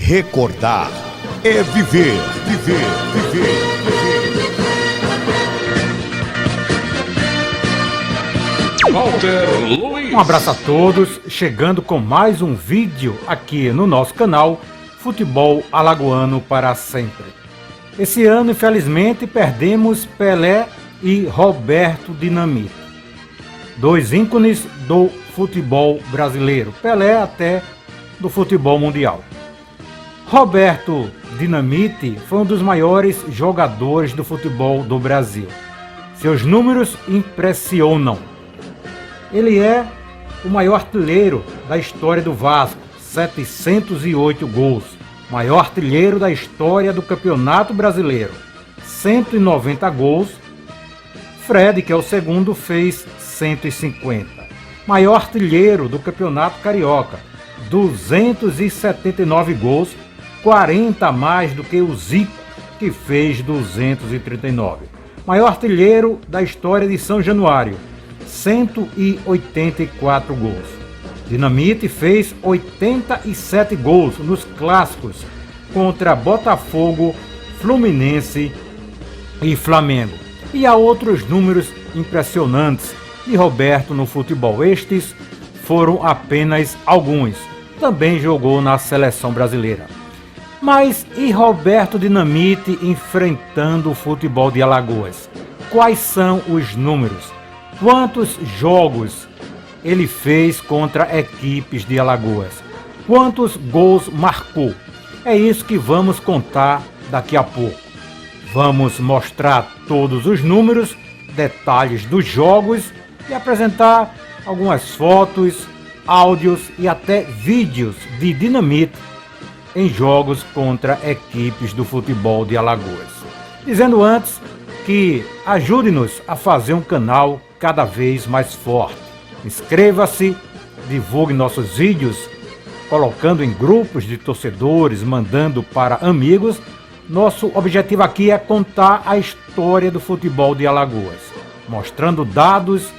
Recordar é viver, viver, viver, viver. Walter Luiz. Um abraço a todos, chegando com mais um vídeo aqui no nosso canal Futebol Alagoano para Sempre. Esse ano, infelizmente, perdemos Pelé e Roberto Dinamite, dois ícones do futebol brasileiro, Pelé até do futebol mundial. Roberto Dinamite foi um dos maiores jogadores do futebol do Brasil. Seus números impressionam. Ele é o maior artilheiro da história do Vasco, 708 gols. Maior artilheiro da história do Campeonato Brasileiro, 190 gols. Fred, que é o segundo, fez 150. Maior artilheiro do Campeonato Carioca, 279 gols, 40 a mais do que o Zico, que fez 239. Maior artilheiro da história de São Januário, 184 gols. Dinamite fez 87 gols nos clássicos contra Botafogo, Fluminense e Flamengo. E há outros números impressionantes de Roberto no futebol. Estes foram apenas alguns. Também jogou na seleção brasileira. Mas e Roberto Dinamite enfrentando o futebol de Alagoas? Quais são os números? Quantos jogos ele fez contra equipes de Alagoas? Quantos gols marcou? É isso que vamos contar daqui a pouco. Vamos mostrar todos os números, detalhes dos jogos e apresentar algumas fotos, áudios e até vídeos de Dinamite em jogos contra equipes do futebol de Alagoas. Dizendo antes que ajude-nos a fazer um canal cada vez mais forte. Inscreva-se, divulgue nossos vídeos, colocando em grupos de torcedores, mandando para amigos. Nosso objetivo aqui é contar a história do futebol de Alagoas, mostrando dados,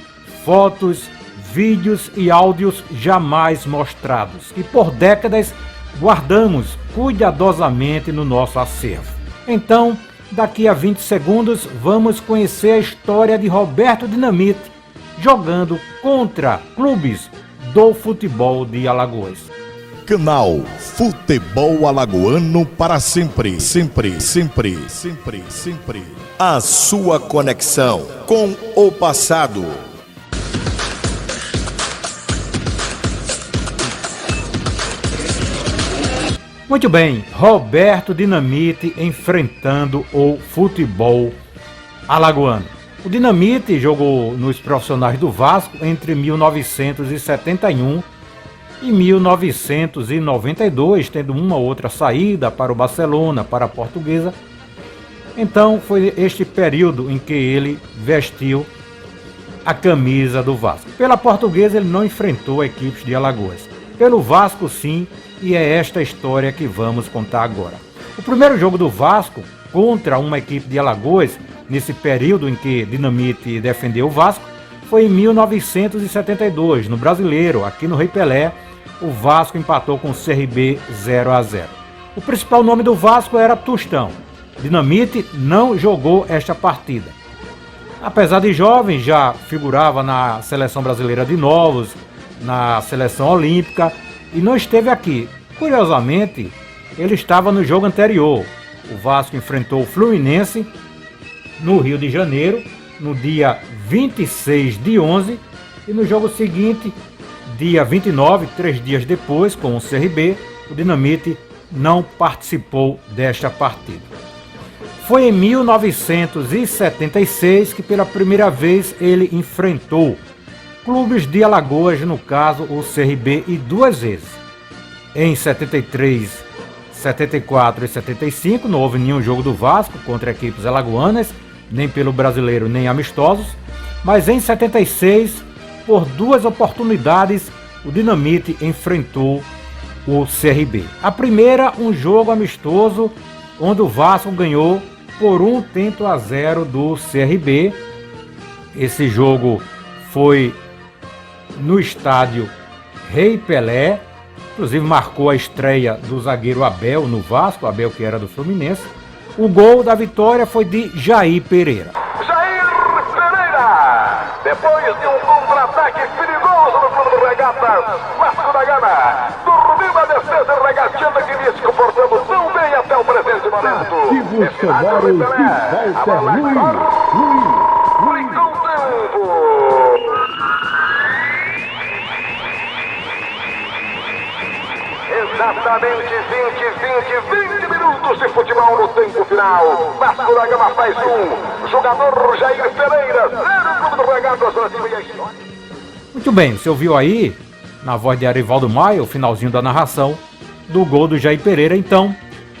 fotos, vídeos e áudios jamais mostrados, que por décadas guardamos cuidadosamente no nosso acervo. Então, daqui a 20 segundos, vamos conhecer a história de Roberto Dinamite jogando contra clubes do futebol de Alagoas. Canal Futebol Alagoano para sempre, sempre, sempre, sempre, sempre. A sua conexão com o passado. Muito bem, Roberto Dinamite enfrentando o futebol alagoano. O Dinamite jogou nos profissionais do Vasco entre 1971 e 1992, tendo uma ou outra saída para o Barcelona, para a Portuguesa. Então foi este período em que ele vestiu a camisa do Vasco. Pela Portuguesa ele não enfrentou equipes de Alagoas. Pelo Vasco sim, e é esta história que vamos contar agora. O primeiro jogo do Vasco contra uma equipe de Alagoas, nesse período em que Dinamite defendeu o Vasco, foi em 1972, no Brasileiro, aqui no Rei Pelé. O Vasco empatou com o CRB 0-0. O principal nome do Vasco era Tostão. Dinamite não jogou esta partida. Apesar de jovem, já figurava na seleção brasileira de novos, na seleção olímpica, e não esteve aqui. Curiosamente, ele estava no jogo anterior. O Vasco enfrentou o Fluminense no Rio de Janeiro, no dia 26 de 11, e no jogo seguinte, dia 29, 3 dias depois, com o CRB, o Dinamite não participou desta partida. Foi em 1976 que pela primeira vez ele enfrentou clubes de Alagoas, no caso o CRB, e duas vezes. Em 73, 74 e 75 não houve nenhum jogo do Vasco contra equipes alagoanas, nem pelo Brasileiro nem amistosos, mas em 76, por duas oportunidades, o Dinamite enfrentou o CRB. A primeira, um jogo amistoso, onde o Vasco ganhou por 1-0 do CRB. Esse jogo foi no estádio Rei Pelé, inclusive marcou a estreia do zagueiro Abel no Vasco, Abel que era do Fluminense. O gol da vitória foi de Jair Pereira. Jair Pereira, depois de um contra-ataque perigoso no clube do Regatas, Vasco da Gama, dormiu a defesa regateando que vinha se comportando tão bem até o presente momento. Ativos sonoros de Walter Luiz. Com tempo. Exatamente 20 minutos de futebol no tempo final. Vasco da Gama faz jogador Jair Pereira, 0 Clube do Regatas. Muito bem, você ouviu aí, na voz de Arivaldo Maia, o finalzinho da narração do gol do Jair Pereira. Então,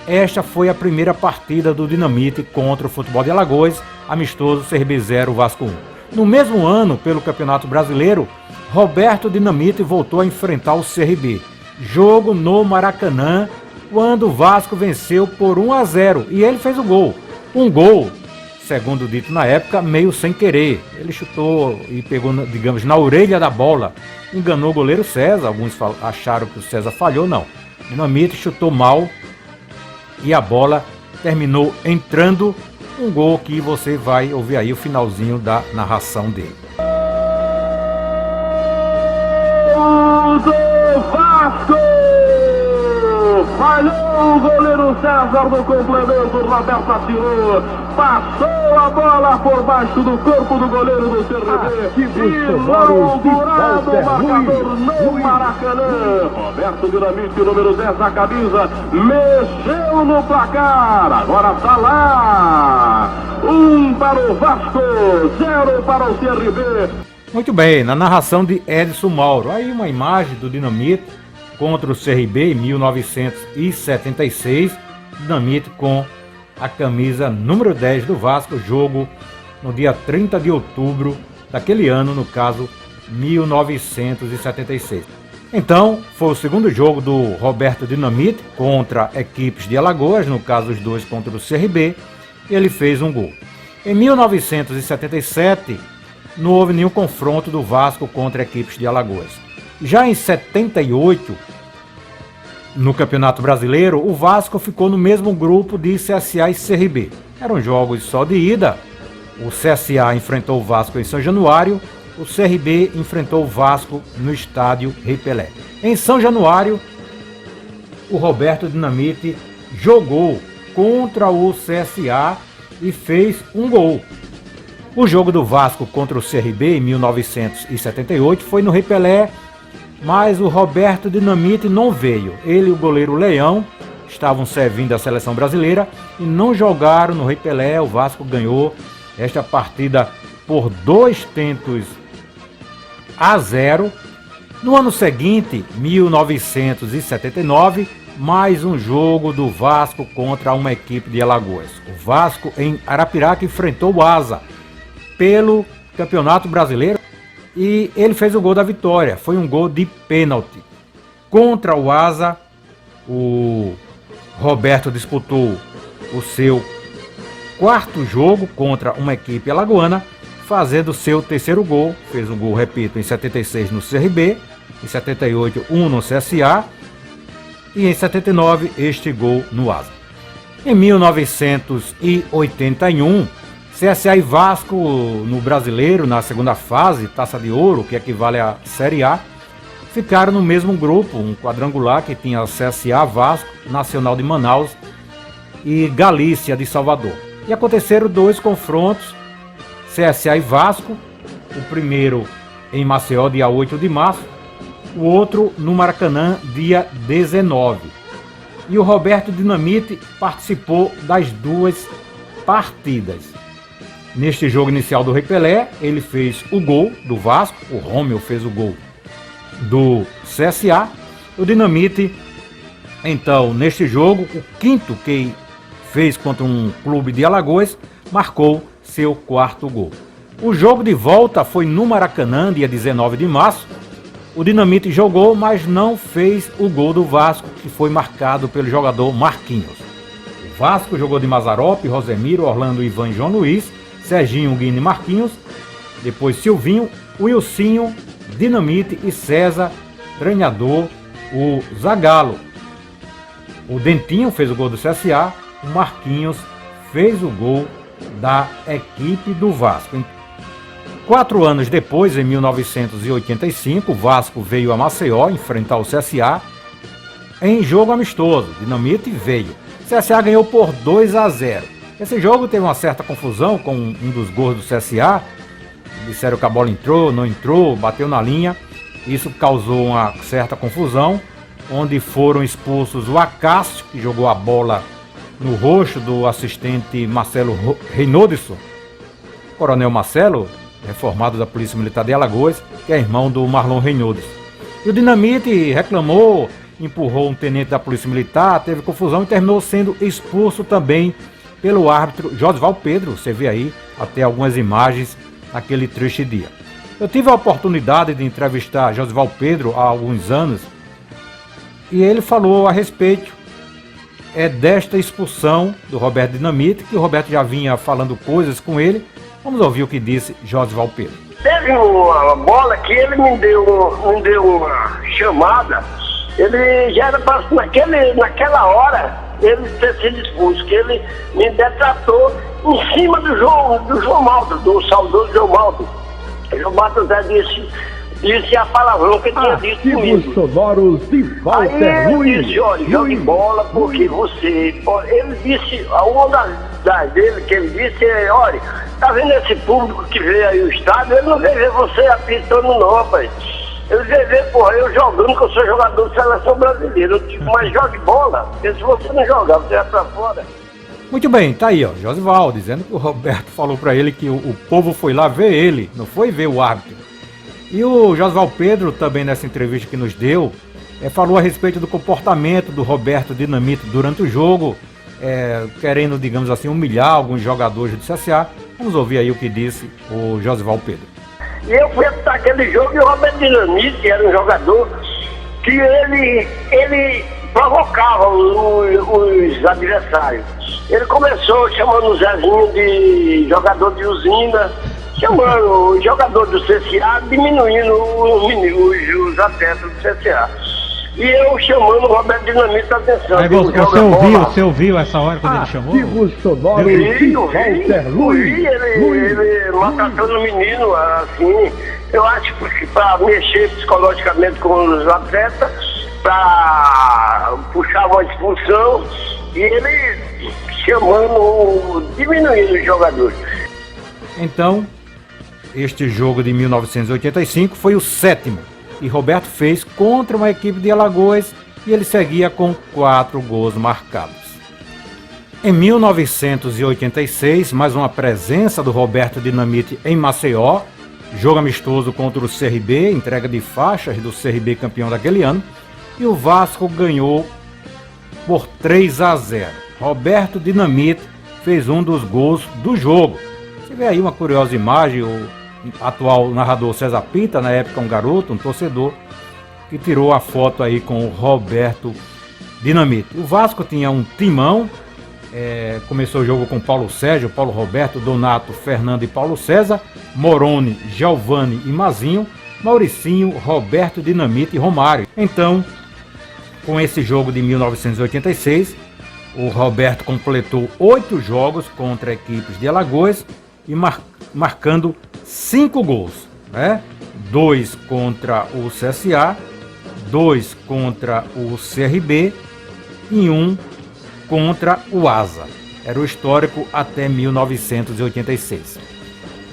esta foi a primeira partida do Dinamite contra o Futebol de Alagoas, amistoso CRB 0, Vasco 1. No mesmo ano, pelo Campeonato Brasileiro, Roberto Dinamite voltou a enfrentar o CRB. Jogo no Maracanã, quando o Vasco venceu por 1-0 e ele fez o gol. Um gol, segundo dito na época, meio sem querer. Ele chutou e pegou, digamos, na orelha da bola. Enganou o goleiro César, alguns acharam que o César falhou, não. Dinamite chutou mal e a bola terminou entrando. Um gol que você vai ouvir aí o finalzinho da narração dele. Vasco! Falhou o goleiro César no complemento, Roberto atirou, passou a bola por baixo do corpo do goleiro do CRB, inaugurado o marcador no Maracanã. Roberto Dinamite, número 10 da camisa, mexeu no placar, agora está lá, 1 para o Vasco, 0 para o CRB. Muito bem, na narração de Edson Mauro, aí uma imagem do Dinamite contra o CRB em 1976, Dinamite com a camisa número 10 do Vasco, jogo no dia 30 de outubro daquele ano, no caso 1976. Então, foi o segundo jogo do Roberto Dinamite contra equipes de Alagoas, no caso os dois contra o CRB, e ele fez um gol. Em 1977, não houve nenhum confronto do Vasco contra equipes de Alagoas. Já em 78, no Campeonato Brasileiro, o Vasco ficou no mesmo grupo de CSA e CRB. Eram jogos só de ida. O CSA enfrentou o Vasco em São Januário, o CRB enfrentou o Vasco no estádio Rei Pelé. Em São Januário, o Roberto Dinamite jogou contra o CSA e fez um gol. O jogo do Vasco contra o CRB em 1978 foi no Rei Pelé, mas o Roberto Dinamite não veio. Ele e o goleiro Leão estavam servindo a seleção brasileira e não jogaram no Rei Pelé. O Vasco ganhou esta partida por 2-0. No ano seguinte, 1979, mais um jogo do Vasco contra uma equipe de Alagoas. O Vasco em Arapiraca enfrentou o Asa pelo Campeonato Brasileiro e ele fez o gol da vitória. Foi um gol de pênalti. Contra o Asa, o Roberto disputou o seu quarto jogo contra uma equipe alagoana, fazendo seu terceiro gol. Fez um gol, repito, em 76 no CRB, em 78 um no CSA e em 79 este gol no Asa. Em 1981, CSA e Vasco no Brasileiro, na segunda fase, Taça de Ouro, que equivale à Série A, ficaram no mesmo grupo, um quadrangular que tinha CSA, Vasco, Nacional de Manaus e Galícia de Salvador. E aconteceram dois confrontos, CSA e Vasco, o primeiro em Maceió, dia 8 de março, o outro no Maracanã, dia 19. E o Roberto Dinamite participou das duas partidas. Neste jogo inicial do Rei Pelé, ele fez o gol do Vasco, o Rômio fez o gol do CSA. O Dinamite, então, neste jogo, o quinto que fez contra um clube de Alagoas, marcou seu quarto gol. O jogo de volta foi no Maracanã, dia 19 de março. O Dinamite jogou, mas não fez o gol do Vasco, que foi marcado pelo jogador Marquinhos. O Vasco jogou de Mazzaropi, Rosemiro, Orlando, Ivan e João Luiz, Serginho, Guine e Marquinhos, depois Silvinho, Wilsinho, Dinamite e César, treinador o Zagallo. O Dentinho fez o gol do CSA, o Marquinhos fez o gol da equipe do Vasco. 4 anos depois, em 1985, o Vasco veio a Maceió enfrentar o CSA em jogo amistoso. Dinamite veio. O CSA ganhou por 2-0. Esse jogo teve uma certa confusão com um dos gols do CSA. Disseram que a bola entrou, não entrou, bateu na linha. Isso causou uma certa confusão, onde foram expulsos o Acácio, que jogou a bola no rosto do assistente Marcelo Reinodson, Coronel Marcelo, reformado da Polícia Militar de Alagoas, que é irmão do Marlon Reinodson. E o Dinamite reclamou, empurrou um tenente da Polícia Militar, teve confusão e terminou sendo expulso também pelo árbitro Josival Pedro. Você vê aí até algumas imagens naquele triste dia. Eu tive a oportunidade de entrevistar Josival Pedro há alguns anos e ele falou a respeito desta expulsão do Roberto Dinamite, que o Roberto já vinha falando coisas com ele. Vamos ouvir o que disse Josival Pedro. Teve uma bola que ele me deu uma chamada, ele já era para naquela hora ele ter sido expulso, que ele me detratou em cima do João Maldo, do saudoso João Maldo. O João Maldo já disse a palavrão que tinha dito comigo. Sonoros de Walter Aí Luiz. ele disse, olha, jogue bola porque você... Ele disse, uma das dele que ele disse é, olha, tá vendo esse público que veio aí o estádio? Ele não veio ver você apitando não, rapaz. Ele veio ver, porra, eu jogando, que eu sou jogador de seleção brasileira. Eu digo, mas jogue bola, porque se você não jogar, você vai pra fora. Muito bem, tá aí, ó, Josival, dizendo que o Roberto falou pra ele que o povo foi lá ver ele, não foi ver o árbitro. E o Josival Pedro, também nessa entrevista que nos deu, falou a respeito do comportamento do Roberto Dinamite durante o jogo, querendo, digamos assim, humilhar alguns jogadores do CSA. Vamos ouvir aí o que disse o Josival Pedro. E eu fui apitar aquele jogo e o Roberto Dinamite, que era um jogador que ele provocava os adversários. Ele começou chamando o Zezinho de jogador de usina, chamando o jogador do CSA, diminuindo os atletas do CSA. E eu chamando o Roberto Dinamite a atenção. Aí você ouviu essa hora quando ele chamou? Ativos sonoros de Walter Luiz. Ele maltratando o menino, assim, eu acho que para mexer psicologicamente com os atletas, para puxar uma expulsão, e ele diminuindo os jogadores. Então, este jogo de 1985 foi o 7º e Roberto fez contra uma equipe de Alagoas e ele seguia com 4 gols marcados. Em 1986, mais uma presença do Roberto Dinamite em Maceió, jogo amistoso contra o CRB, entrega de faixas do CRB campeão daquele ano, e o Vasco ganhou por 3-0. Roberto Dinamite fez um dos gols do jogo. Você vê aí uma curiosa imagem, o atual narrador César Pinta, na época um garoto, um torcedor, que tirou a foto aí com o Roberto Dinamite. O Vasco tinha um timão, começou o jogo com Paulo Sérgio, Paulo Roberto, Donato, Fernando e Paulo César, Moroni, Giovani e Mazinho, Mauricinho, Roberto Dinamite e Romário. Então, com esse jogo de 1986, o Roberto completou 8 jogos contra equipes de Alagoas e marcando 5 gols, né? 2 contra o CSA, 2 contra o CRB e 1 contra o Asa. Era o histórico até 1986.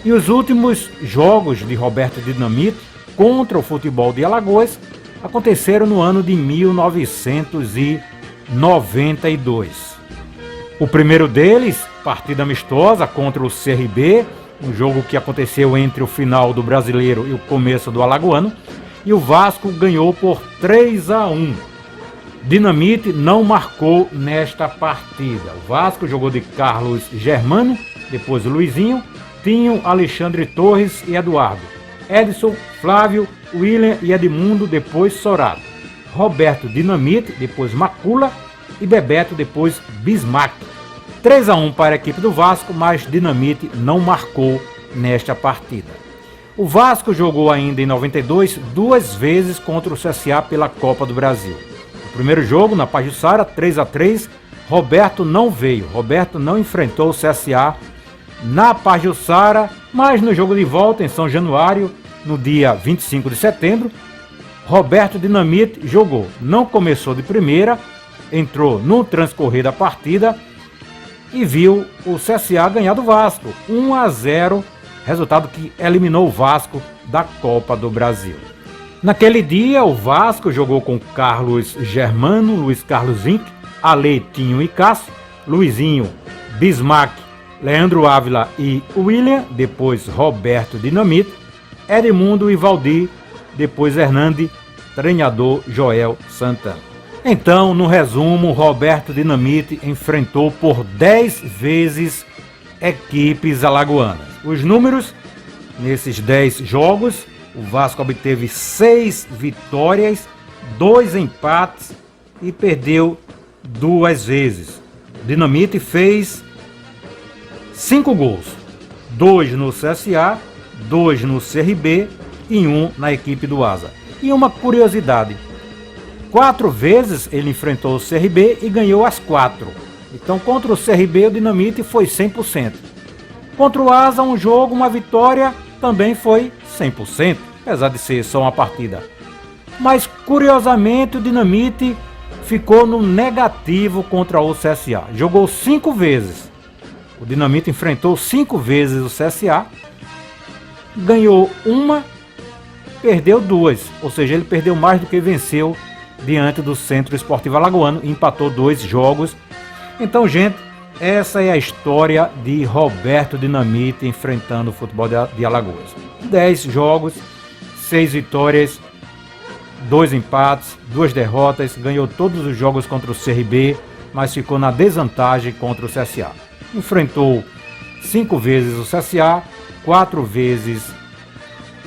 E os últimos jogos de Roberto Dinamite contra o futebol de Alagoas aconteceram no ano de 1992. O primeiro deles, partida amistosa contra o CRB, um jogo que aconteceu entre o final do Brasileiro e o começo do Alagoano, e o Vasco ganhou por 3-1. Dinamite não marcou nesta partida. O Vasco jogou de Carlos Germano, depois Luizinho, Tinho, Alexandre Torres e Eduardo, Edson, Flávio, William e Edmundo, depois Sorado, Roberto Dinamite, depois Macula e Bebeto, depois Bismarck. 3-1 para a equipe do Vasco, mas Dinamite não marcou nesta partida. O Vasco jogou ainda em 92 2 vezes contra o CSA pela Copa do Brasil. No primeiro jogo, na Pajuçara, 3-3, Roberto não veio. Roberto não enfrentou o CSA na Pajuçara, mas no jogo de volta em São Januário, no dia 25 de setembro, Roberto Dinamite jogou. Não começou de primeira, entrou no transcorrer da partida e viu o CSA ganhar do Vasco, 1-0, resultado que eliminou o Vasco da Copa do Brasil. Naquele dia, o Vasco jogou com Carlos Germano, Luiz Carlos Vinck, Aletinho e Cássio, Luizinho, Bismarck, Leandro Ávila e William, depois Roberto Dinamite, Edmundo e Valdir, depois Hernande, treinador Joel Santana. Então, no resumo, Roberto Dinamite enfrentou por 10 vezes equipes alagoanas. Os números, nesses 10 jogos, o Vasco obteve 6 vitórias, 2 empates e perdeu 2 vezes. Dinamite fez 5 gols, 2 no CSA, 2 no CRB e 1 na equipe do Asa. E uma curiosidade, 4 vezes ele enfrentou o CRB e ganhou as 4. Então contra o CRB o Dinamite foi 100%. Contra o Asa, um jogo, uma vitória, também foi 100%, apesar de ser só uma partida. Mas curiosamente o Dinamite ficou no negativo contra o CSA. Jogou 5 vezes. O Dinamite enfrentou 5 vezes o CSA, ganhou 1, perdeu 2, ou seja, ele perdeu mais do que venceu diante do Centro Esportivo Alagoano, empatou 2 jogos. Então, gente, essa é a história de Roberto Dinamite enfrentando o futebol de Alagoas. 10 jogos, 6 vitórias, 2 empates, 2 derrotas, ganhou todos os jogos contra o CRB, mas ficou na desvantagem contra o CSA. Enfrentou 5 vezes o CSA, 4 vezes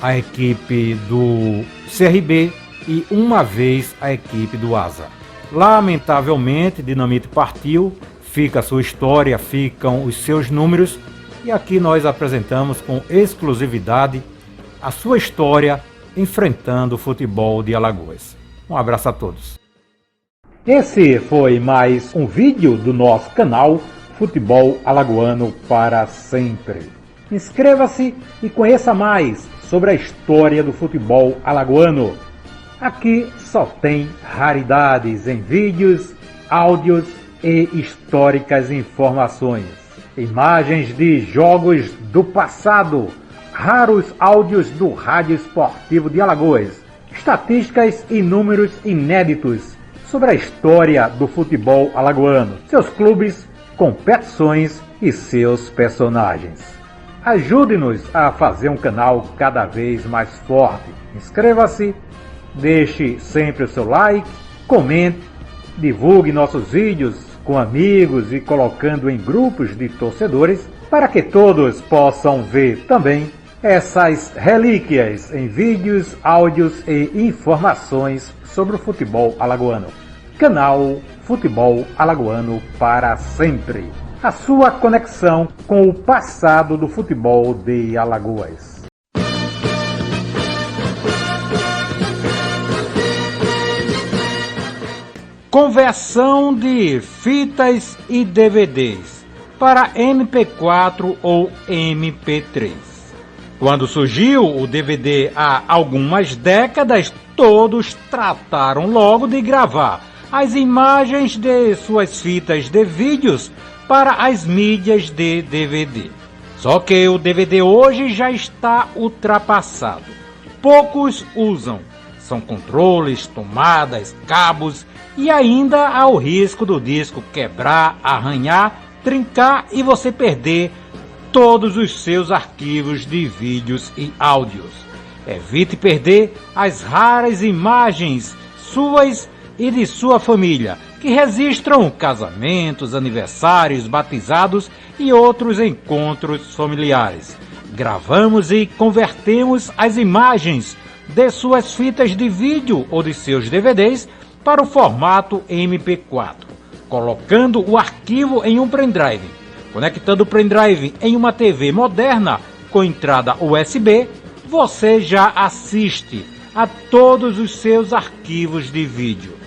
a equipe do CRB e 1 vez a equipe do Asa. Lamentavelmente, Dinamite partiu, fica a sua história, ficam os seus números e aqui nós apresentamos com exclusividade a sua história enfrentando o futebol de Alagoas. Um abraço a todos. Esse foi mais um vídeo do nosso canal Futebol Alagoano para Sempre. Inscreva-se e conheça mais sobre a história do futebol alagoano. Aqui só tem raridades em vídeos, áudios e históricas informações. Imagens de jogos do passado, raros áudios do Rádio Esportivo de Alagoas, estatísticas e números inéditos sobre a história do futebol alagoano, seus clubes, competições e seus personagens. Ajude-nos a fazer um canal cada vez mais forte. Inscreva-se, deixe sempre o seu like, comente, divulgue nossos vídeos com amigos e colocando em grupos de torcedores para que todos possam ver também essas relíquias em vídeos, áudios e informações sobre o futebol alagoano. Canal Futebol Alagoano para Sempre. A sua conexão com o passado do futebol de Alagoas. Conversão de fitas e DVDs para MP4 ou MP3. Quando surgiu o DVD há algumas décadas, todos trataram logo de gravar as imagens de suas fitas de vídeos para as mídias de DVD. Só que o DVD hoje já está ultrapassado. Poucos usam. São controles, tomadas, cabos e ainda há o risco do disco quebrar, arranhar, trincar e você perder todos os seus arquivos de vídeos e áudios. Evite perder as raras imagens suas e de sua família, que registram casamentos, aniversários, batizados e outros encontros familiares. Gravamos e convertemos as imagens de suas fitas de vídeo ou de seus DVDs para o formato MP4, colocando o arquivo em um pendrive, conectando o pendrive em uma TV moderna com entrada USB você já assiste a todos os seus arquivos de vídeo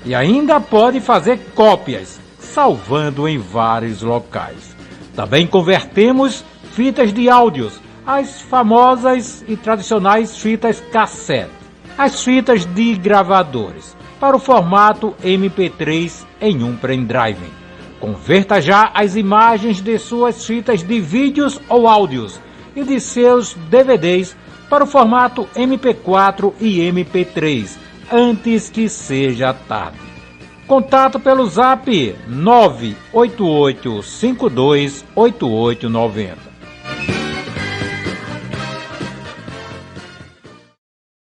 e ainda pode fazer cópias, salvando em vários locais. Também convertemos fitas de áudios, as famosas e tradicionais fitas cassete, as fitas de gravadores, para o formato MP3 em um pendrive. Converta já as imagens de suas fitas de vídeos ou áudios e de seus DVDs para o formato MP4 e MP3, antes que seja tarde. Contato pelo Zap 988528890.